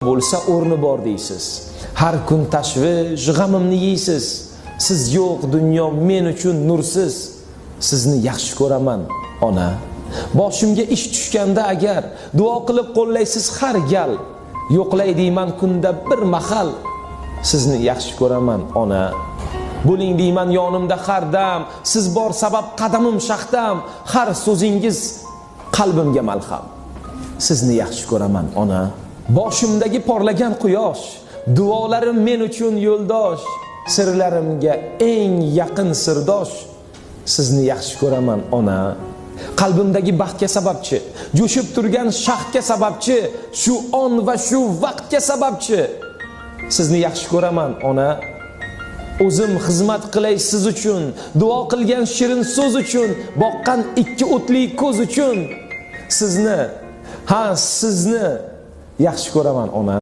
bo'lsa o'rni bor deysiz. Har kun tashvish, g'amimni yeysiz. Siz yo'q dunyo men uchun nursiz. Sizni yaxshi ko'raman, ona. Boshimga ish tushganda agar duo qilib qo'llaysiz har gal. Yo'qlay deyman kunda bir mahal. Sizni yaxshi ko'raman, ona. Bo'ling deyman yonimda har dam. Siz bor sabab qadamim shaxdam. Har so'zingiz qalbimga malham. Sizni yaxshi ko'raman, ona. Boshimdagi porlagan quyosh, duolarim men uchun yo'ldosh, sirlarimga eng yaqin sirdosh. Sizni yaxshi ko'raman, ona. Qalbimdagi baxtga sababchi, jo'shib turgan shaxtga sababchi, shu on va shu vaqtga sababchi. Sizni yaxshi ko'raman, ona. O'zim xizmat qilay siz uchun, duo qilgan shirin so'z uchun, boqqan ikki o'tli ko'z uchun. Sizni yaxshi ko'raman, ona.